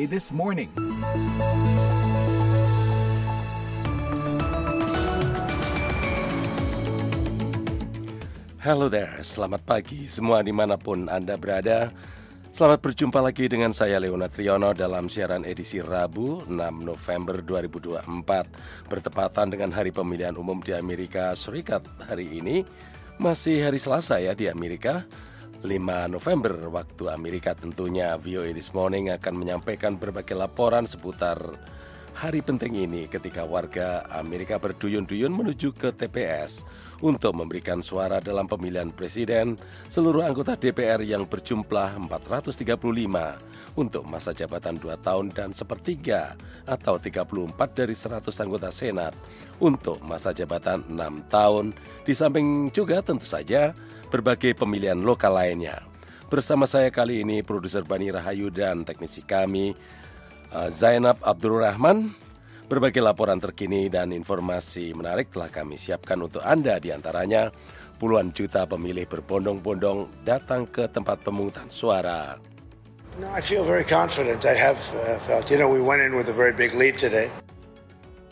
VOA This Morning. Hello there, selamat pagi semua dimanapun Anda berada. Selamat berjumpa lagi dengan saya Leona Triono dalam siaran edisi Rabu 6 November 2024. Bertepatan dengan hari pemilihan umum di Amerika Serikat hari ini. Masih hari Selasa ya di Amerika, 5 November waktu Amerika tentunya. VOA This Morning akan menyampaikan berbagai laporan seputar hari penting ini ketika warga Amerika berduyun-duyun menuju ke TPS untuk memberikan suara dalam pemilihan presiden seluruh anggota DPR yang berjumlah 435 untuk masa jabatan 2 tahun dan sepertiga atau 34 dari 100 anggota Senat untuk masa jabatan 6 tahun. Di samping juga tentu saja berbagai pemilihan lokal lainnya. Bersama saya kali ini produser Bani Rahayu dan teknisi kami Zainab Abdul Rahman. Berbagai laporan terkini dan informasi menarik telah kami siapkan untuk Anda, diantaranya puluhan juta pemilih berbondong-bondong datang ke tempat pemungutan suara. No, I feel very confident. I have felt, we went in with a very big lead today.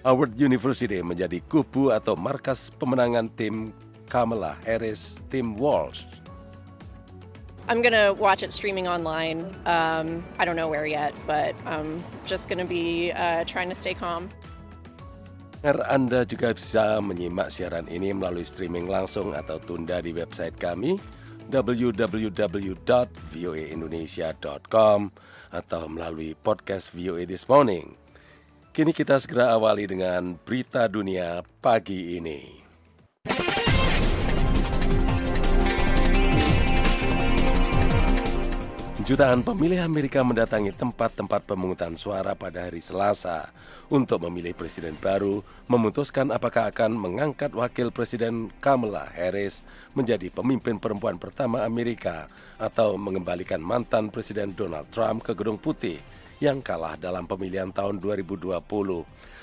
Howard University menjadi kubu atau markas pemenangan tim Kamala Harris, tim Walsh. I'm going to watch it streaming online. I don't know where yet, but I'm just going to be trying to stay calm. Anda juga bisa menyimak siaran ini melalui streaming langsung atau tunda di website kami www.voaindonesia.com atau melalui podcast VOA This Morning. Kini kita segera awali dengan berita dunia pagi ini. Jutaan pemilih Amerika mendatangi tempat-tempat pemungutan suara pada hari Selasa untuk memilih presiden baru, memutuskan apakah akan mengangkat wakil presiden Kamala Harris menjadi pemimpin perempuan pertama Amerika atau mengembalikan mantan presiden Donald Trump ke Gedung Putih yang kalah dalam pemilihan tahun 2020.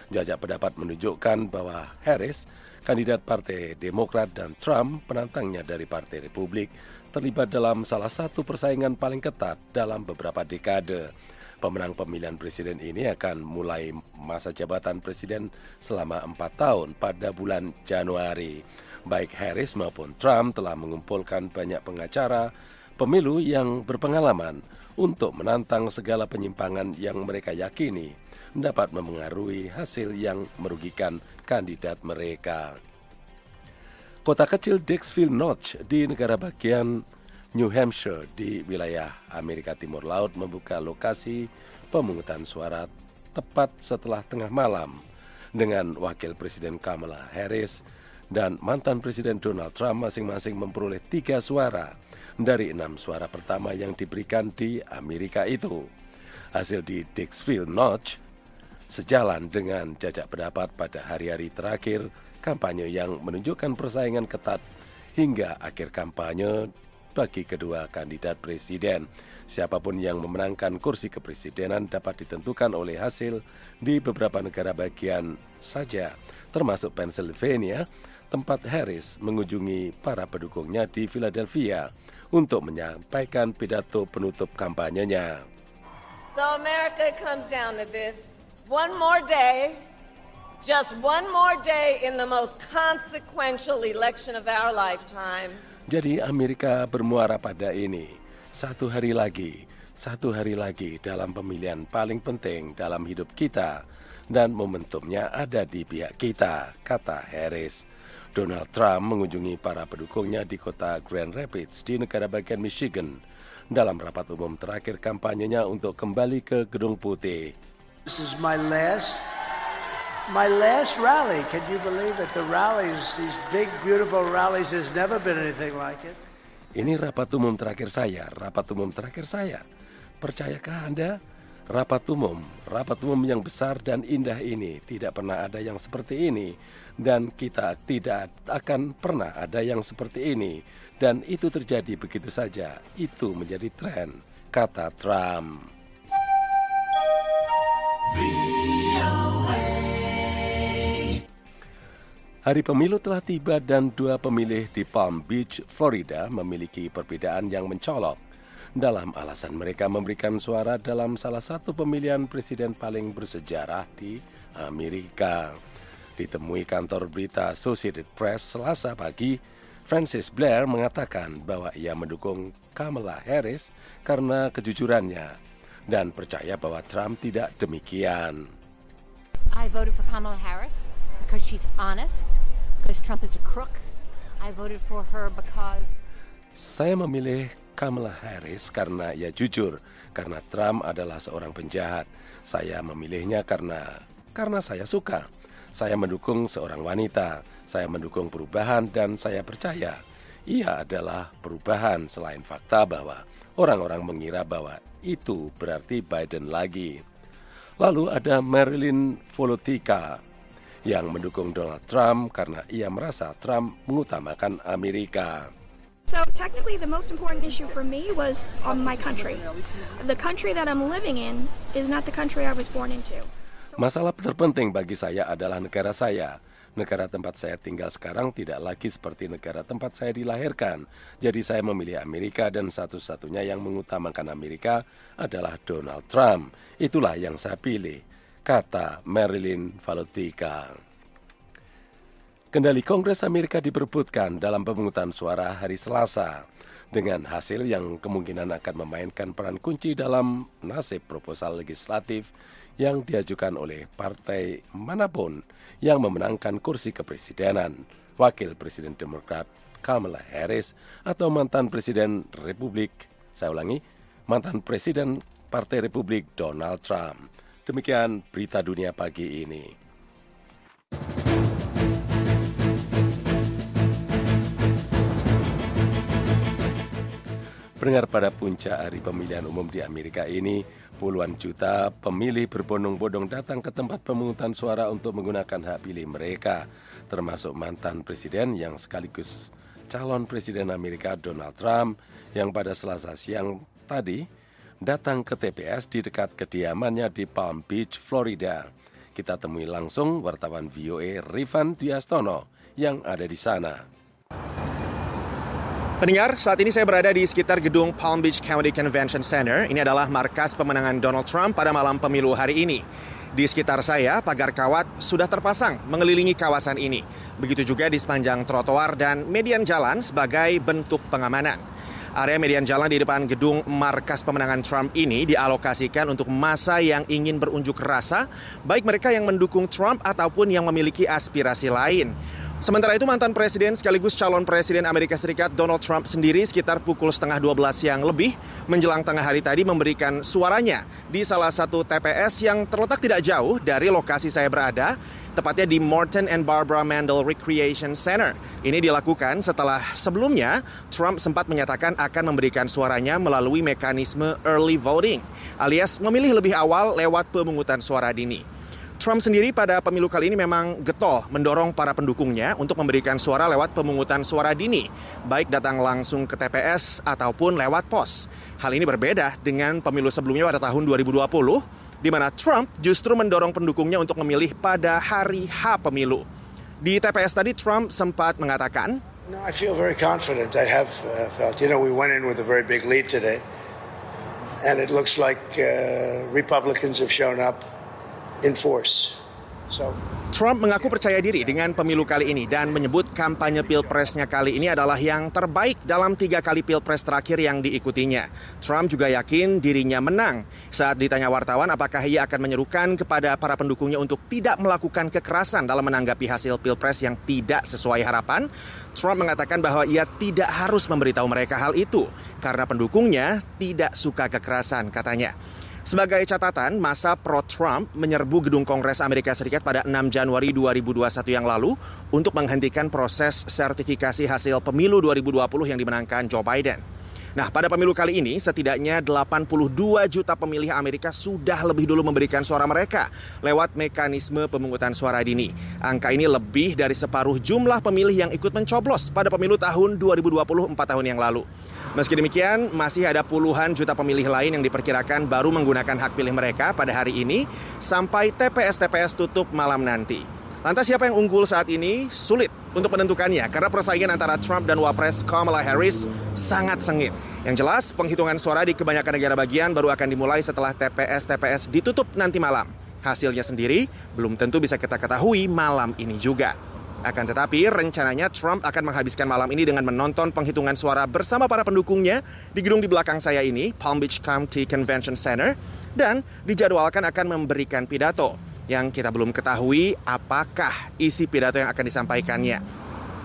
Jajak pendapat menunjukkan bahwa Harris, kandidat Partai Demokrat, dan Trump, penantangnya dari Partai Republik, terlibat dalam salah satu persaingan paling ketat dalam beberapa dekade. Pemenang pemilihan presiden ini akan mulai masa jabatan presiden selama 4 tahun pada bulan Januari. Baik Harris maupun Trump telah mengumpulkan banyak pengacara pemilu yang berpengalaman untuk menantang segala penyimpangan yang mereka yakini dapat memengaruhi hasil yang merugikan kandidat mereka. Kota kecil Dixville Notch di negara bagian New Hampshire di wilayah Amerika Timur Laut membuka lokasi pemungutan suara tepat setelah tengah malam dengan wakil presiden Kamala Harris dan mantan presiden Donald Trump masing-masing memperoleh 3 suara dari 6 suara pertama yang diberikan di Amerika itu. Hasil di Dixville Notch sejalan dengan jajak pendapat pada hari-hari terakhir kampanye yang menunjukkan persaingan ketat hingga akhir kampanye bagi kedua kandidat presiden. Siapapun yang memenangkan kursi kepresidenan dapat ditentukan oleh hasil di beberapa negara bagian saja, termasuk Pennsylvania, tempat Harris mengunjungi para pendukungnya di Philadelphia untuk menyampaikan pidato penutup kampanyenya. So America comes down to this. One more day. Just one more day in the most consequential election of our lifetime. Jadi Amerika bermuara pada ini. Satu hari lagi dalam pemilihan paling penting dalam hidup kita. Dan momentumnya ada di pihak kita, kata Harris. Donald Trump mengunjungi para pendukungnya di kota Grand Rapids di negara bagian Michigan dalam rapat umum terakhir kampanyenya untuk kembali ke Gedung Putih. This is my last rally. Can you believe it? The rallies, these big, beautiful rallies, there's never been anything like it. Ini rapat umum terakhir saya. Percayakah Anda? Rapat umum yang besar dan indah ini tidak pernah ada yang seperti ini. Dan kita tidak akan pernah ada yang seperti ini. Dan itu terjadi begitu saja. Itu menjadi tren, kata Trump. Hari pemilu telah tiba dan 2 pemilih di Palm Beach, Florida memiliki perbedaan yang mencolok. dalam alasan mereka memberikan suara dalam salah satu pemilihan presiden paling bersejarah di Amerika. Ditemui kantor berita Associated Press Selasa pagi, Francis Blair mengatakan bahwa ia mendukung Kamala Harris karena kejujurannya dan percaya bahwa Trump tidak demikian. I voted for Kamala Harris because she's honest, because Trump is a crook. I voted for her because Saya memilih Kamala Harris karena ia jujur, karena Trump adalah seorang penjahat. Saya memilihnya karena saya suka. Saya mendukung seorang wanita, saya mendukung perubahan dan saya percaya ia adalah perubahan selain fakta bahwa orang-orang mengira bahwa itu berarti Biden lagi. Lalu ada Marilyn Volotika yang mendukung Donald Trump karena ia merasa Trump mengutamakan Amerika. So technically the most important issue for me was on my country. The country that I'm living in is not the country I was born into. Masalah terpenting bagi saya adalah negara saya. Negara tempat saya tinggal sekarang tidak lagi seperti negara tempat saya dilahirkan. Jadi saya memilih Amerika dan satu-satunya yang mengutamakan Amerika adalah Donald Trump. Itulah yang saya pilih, kata Marilyn Volotika. Kendali Kongres Amerika diperebutkan dalam pemungutan suara hari Selasa, dengan hasil yang kemungkinan akan memainkan peran kunci dalam nasib proposal legislatif yang diajukan oleh partai manapun yang memenangkan kursi kepresidenan, Wakil Presiden Demokrat Kamala Harris atau mantan Presiden Republik, mantan Presiden Partai Republik Donald Trump. Demikian berita dunia pagi ini. Pendengar, pada puncak hari pemilihan umum di Amerika ini, puluhan juta pemilih berbondong-bondong datang ke tempat pemungutan suara untuk menggunakan hak pilih mereka, termasuk mantan presiden yang sekaligus calon presiden Amerika Donald Trump yang pada Selasa siang tadi datang ke TPS di dekat kediamannya di Palm Beach, Florida. Kita temui langsung wartawan VOA Rifan Dwiastono yang ada di sana. Pendengar, saat ini saya berada di sekitar gedung Palm Beach County Convention Center. Ini adalah markas pemenangan Donald Trump pada malam pemilu hari ini. Di sekitar saya, pagar kawat sudah terpasang mengelilingi kawasan ini. Begitu juga di sepanjang trotoar dan median jalan sebagai bentuk pengamanan. Area median jalan di depan gedung markas pemenangan Trump ini dialokasikan untuk massa yang ingin berunjuk rasa, baik mereka yang mendukung Trump ataupun yang memiliki aspirasi lain. Sementara itu, mantan presiden sekaligus calon presiden Amerika Serikat Donald Trump sendiri sekitar pukul 11:30 siang lebih menjelang tengah hari tadi memberikan suaranya di salah satu TPS yang terletak tidak jauh dari lokasi saya berada, tepatnya di Morton and Barbara Mandel Recreation Center. Ini dilakukan setelah sebelumnya Trump sempat menyatakan akan memberikan suaranya melalui mekanisme early voting, alias memilih lebih awal lewat pemungutan suara dini. Trump sendiri pada pemilu kali ini memang getol mendorong para pendukungnya untuk memberikan suara lewat pemungutan suara dini, baik datang langsung ke TPS ataupun lewat pos. Hal ini berbeda dengan pemilu sebelumnya pada tahun 2020, di mana Trump justru mendorong pendukungnya untuk memilih pada hari H pemilu. Di TPS tadi Trump sempat mengatakan, No, I feel very confident. I have felt, we went in with a very big lead today, and it looks like Republicans have shown up in force. Trump mengaku percaya diri dengan pemilu kali ini dan menyebut kampanye pilpresnya kali ini adalah yang terbaik dalam 3 kali pilpres terakhir yang diikutinya. Trump juga yakin dirinya menang. Saat ditanya wartawan apakah ia akan menyerukan kepada para pendukungnya untuk tidak melakukan kekerasan dalam menanggapi hasil pilpres yang tidak sesuai harapan, Trump mengatakan bahwa ia tidak harus memberitahu mereka hal itu karena pendukungnya tidak suka kekerasan, katanya. Sebagai catatan, massa pro-Trump menyerbu gedung Kongres Amerika Serikat pada 6 Januari 2021 yang lalu untuk menghentikan proses sertifikasi hasil pemilu 2020 yang dimenangkan Joe Biden. Nah, pada pemilu kali ini setidaknya 82 juta pemilih Amerika sudah lebih dulu memberikan suara mereka lewat mekanisme pemungutan suara dini. Angka ini lebih dari separuh jumlah pemilih yang ikut mencoblos pada pemilu tahun 2020 4 tahun yang lalu. Meski demikian, masih ada puluhan juta pemilih lain yang diperkirakan baru menggunakan hak pilih mereka pada hari ini sampai TPS-TPS tutup malam nanti. Lantas siapa yang unggul saat ini? Sulit untuk menentukannya karena persaingan antara Trump dan Wapres Kamala Harris sangat sengit. Yang jelas, penghitungan suara di kebanyakan negara bagian baru akan dimulai setelah TPS ditutup nanti malam. Hasilnya sendiri belum tentu bisa kita ketahui malam ini juga. Akan tetapi, rencananya Trump akan menghabiskan malam ini dengan menonton penghitungan suara bersama para pendukungnya di gedung di belakang saya ini, Palm Beach County Convention Center, dan dijadwalkan akan memberikan pidato yang kita belum ketahui apakah isi pidato yang akan disampaikannya.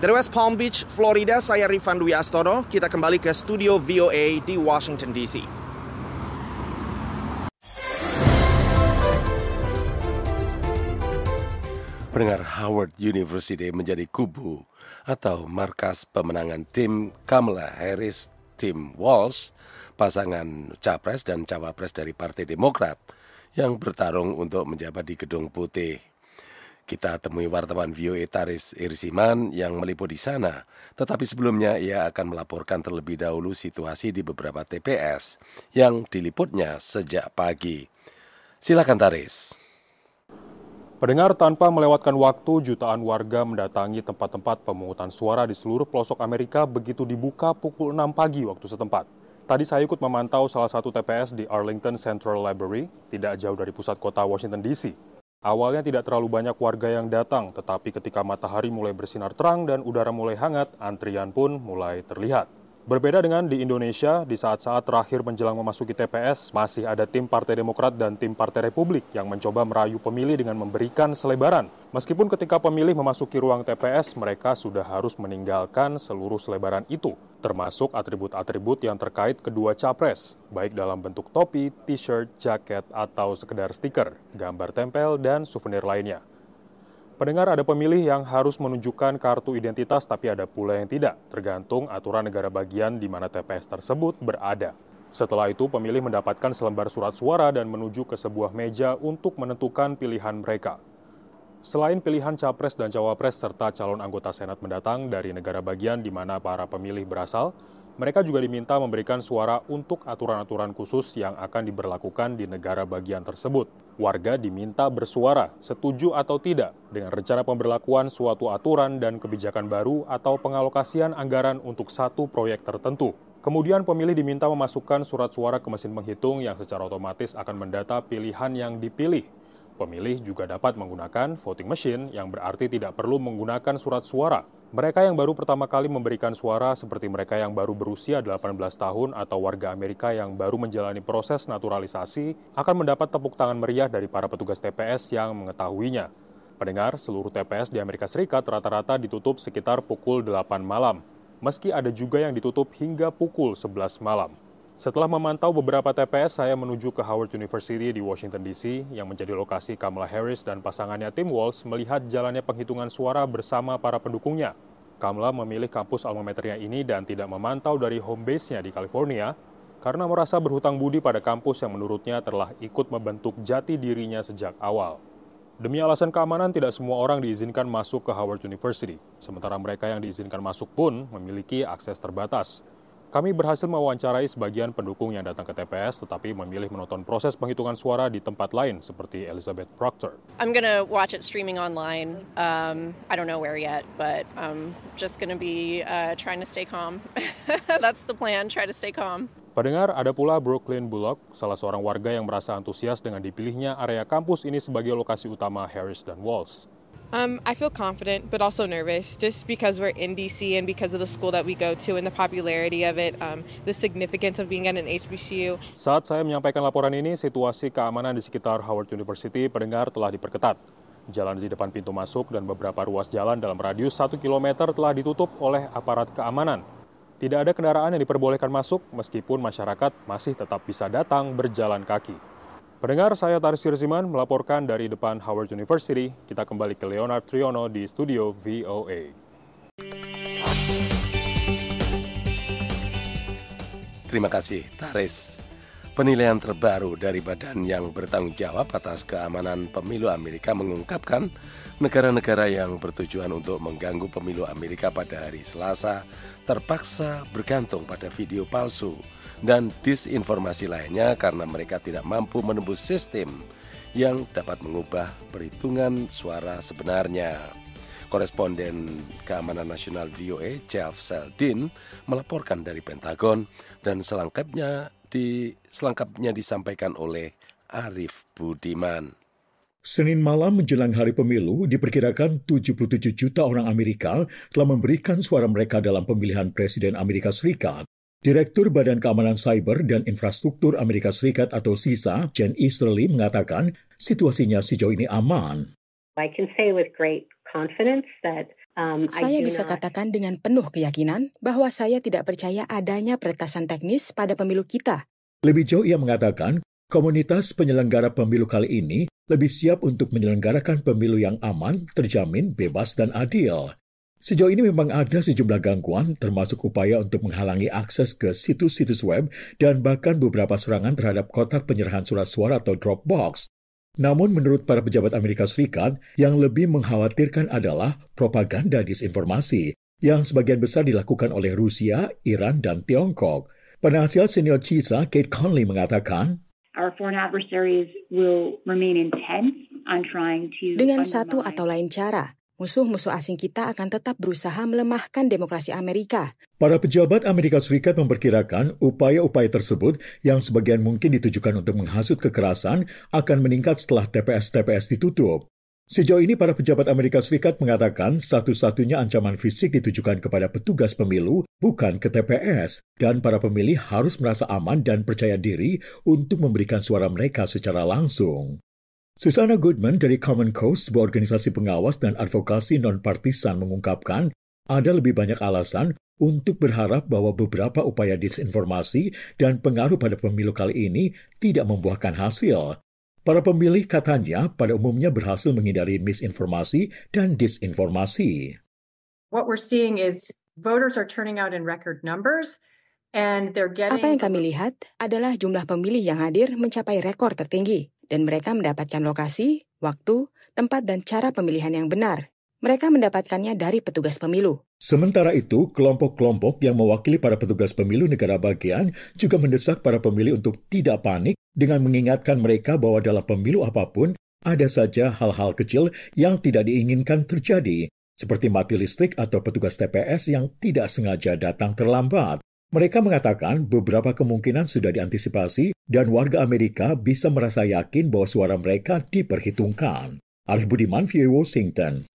Dari West Palm Beach, Florida, saya Rifan Dwi Astono. Kita kembali ke studio VOA di Washington, D.C. Pendengar, Howard University menjadi kubu atau markas pemenangan tim Kamala Harris, tim Walz, pasangan capres dan cawapres dari Partai Demokrat yang bertarung untuk menjabat di Gedung Putih. Kita temui wartawan VOA Taris Irsiman yang meliput di sana, tetapi sebelumnya ia akan melaporkan terlebih dahulu situasi di beberapa TPS yang diliputnya sejak pagi. Silakan Taris. Pendengar, tanpa melewatkan waktu, jutaan warga mendatangi tempat-tempat pemungutan suara di seluruh pelosok Amerika begitu dibuka pukul 6 pagi waktu setempat. Tadi saya ikut memantau salah satu TPS di Arlington Central Library, tidak jauh dari pusat kota Washington DC. Awalnya tidak terlalu banyak warga yang datang, tetapi ketika matahari mulai bersinar terang dan udara mulai hangat, antrian pun mulai terlihat. Berbeda dengan di Indonesia, di saat-saat terakhir menjelang memasuki TPS, masih ada tim Partai Demokrat dan tim Partai Republik yang mencoba merayu pemilih dengan memberikan selebaran. Meskipun ketika pemilih memasuki ruang TPS, mereka sudah harus meninggalkan seluruh selebaran itu, termasuk atribut-atribut yang terkait kedua capres, baik dalam bentuk topi, t-shirt, jaket, atau sekedar stiker, gambar tempel, dan souvenir lainnya. Pendengar, ada pemilih yang harus menunjukkan kartu identitas tapi ada pula yang tidak, tergantung aturan negara bagian di mana TPS tersebut berada. Setelah itu, pemilih mendapatkan selembar surat suara dan menuju ke sebuah meja untuk menentukan pilihan mereka. Selain pilihan capres dan cawapres serta calon anggota Senat mendatang dari negara bagian di mana para pemilih berasal, mereka juga diminta memberikan suara untuk aturan-aturan khusus yang akan diberlakukan di negara bagian tersebut. Warga diminta bersuara, setuju atau tidak, dengan rencana pemberlakuan suatu aturan dan kebijakan baru atau pengalokasian anggaran untuk satu proyek tertentu. Kemudian pemilih diminta memasukkan surat suara ke mesin penghitung yang secara otomatis akan mendata pilihan yang dipilih. Pemilih juga dapat menggunakan voting machine yang berarti tidak perlu menggunakan surat suara. Mereka yang baru pertama kali memberikan suara seperti mereka yang baru berusia 18 tahun atau warga Amerika yang baru menjalani proses naturalisasi akan mendapat tepuk tangan meriah dari para petugas TPS yang mengetahuinya. Pendengar, seluruh TPS di Amerika Serikat rata-rata ditutup sekitar pukul 8 malam, meski ada juga yang ditutup hingga pukul 11 malam. Setelah memantau beberapa TPS, saya menuju ke Howard University di Washington, D.C. yang menjadi lokasi Kamala Harris dan pasangannya Tim Walz melihat jalannya penghitungan suara bersama para pendukungnya. Kamala memilih kampus alma maternya ini dan tidak memantau dari home base-nya di California karena merasa berhutang budi pada kampus yang menurutnya telah ikut membentuk jati dirinya sejak awal. Demi alasan keamanan, tidak semua orang diizinkan masuk ke Howard University, sementara mereka yang diizinkan masuk pun memiliki akses terbatas. Kami berhasil mewawancarai sebagian pendukung yang datang ke TPS, tetapi memilih menonton proses penghitungan suara di tempat lain, seperti Elizabeth Proctor. I'm gonna watch it streaming online. I don't know where yet, but just gonna be trying to stay calm. That's the plan, try to stay calm. Pendengar, ada pula Brooklyn Bullock, salah seorang warga yang merasa antusias dengan dipilihnya area kampus ini sebagai lokasi utama Harris dan Walz. I feel confident, but also nervous, just because we're in DC and because of the school that we go to and the popularity of it, the significance of being at an HBCU. Saat saya menyampaikan laporan ini, situasi keamanan di sekitar Howard University, pendengar, telah diperketat. Jalan di depan pintu masuk dan beberapa ruas jalan dalam radius 1 km telah ditutup oleh aparat keamanan. Tidak ada kendaraan yang diperbolehkan masuk, meskipun masyarakat masih tetap bisa datang berjalan kaki. Pendengar, saya Taris Sirsiman melaporkan dari depan Howard University. Kita kembali ke Leonard Triono di studio VOA. Terima kasih, Taris. Penilaian terbaru dari badan yang bertanggung jawab atas keamanan pemilu Amerika mengungkapkan negara-negara yang bertujuan untuk mengganggu pemilu Amerika pada hari Selasa terpaksa bergantung pada video palsu dan disinformasi lainnya karena mereka tidak mampu menembus sistem yang dapat mengubah perhitungan suara sebenarnya. Koresponden Keamanan Nasional VOA Jeff Seldin melaporkan dari Pentagon dan selengkapnya disampaikan oleh Arif Budiman. Senin malam menjelang hari pemilu, diperkirakan 77 juta orang Amerika telah memberikan suara mereka dalam pemilihan Presiden Amerika Serikat. Direktur Badan Keamanan Cyber dan Infrastruktur Amerika Serikat atau CISA, Jen Easterly, mengatakan situasinya sejauh ini aman. I can say with great confidence that saya bisa katakan dengan penuh keyakinan bahwa saya tidak percaya adanya peretasan teknis pada pemilu kita. Lebih jauh ia mengatakan, komunitas penyelenggara pemilu kali ini lebih siap untuk menyelenggarakan pemilu yang aman, terjamin, bebas, dan adil. Sejauh ini memang ada sejumlah gangguan, termasuk upaya untuk menghalangi akses ke situs-situs web dan bahkan beberapa serangan terhadap kotak penyerahan surat suara atau drop box. Namun menurut para pejabat Amerika Serikat, yang lebih mengkhawatirkan adalah propaganda disinformasi yang sebagian besar dilakukan oleh Rusia, Iran, dan Tiongkok. Penasihat senior CISA, Kate Conley, mengatakan, Our foreign adversaries will remain intense on trying to dengan satu atau lain cara, musuh-musuh asing kita akan tetap berusaha melemahkan demokrasi Amerika. Para pejabat Amerika Serikat memperkirakan upaya-upaya tersebut yang sebagian mungkin ditujukan untuk menghasut kekerasan akan meningkat setelah TPS-TPS ditutup. Sejauh ini para pejabat Amerika Serikat mengatakan satu-satunya ancaman fisik ditujukan kepada petugas pemilu, bukan ke TPS, dan para pemilih harus merasa aman dan percaya diri untuk memberikan suara mereka secara langsung. Susanna Goodman dari Common Cause, sebuah organisasi pengawas dan advokasi non-partisan, mengungkapkan ada lebih banyak alasan untuk berharap bahwa beberapa upaya disinformasi dan pengaruh pada pemilu kali ini tidak membuahkan hasil. Para pemilih, katanya, pada umumnya berhasil menghindari misinformasi dan disinformasi. What we're seeing is voters are turning out in record numbers and they're getting... Apa yang kami lihat adalah jumlah pemilih yang hadir mencapai rekor tertinggi dan mereka mendapatkan lokasi, waktu, tempat, dan cara pemilihan yang benar. Mereka mendapatkannya dari petugas pemilu. Sementara itu, kelompok-kelompok yang mewakili para petugas pemilu negara bagian juga mendesak para pemilih untuk tidak panik dengan mengingatkan mereka bahwa dalam pemilu apapun ada saja hal-hal kecil yang tidak diinginkan terjadi, seperti mati listrik atau petugas TPS yang tidak sengaja datang terlambat. Mereka mengatakan beberapa kemungkinan sudah diantisipasi dan warga Amerika bisa merasa yakin bahwa suara mereka diperhitungkan. Arif Budiman, VOA Washington.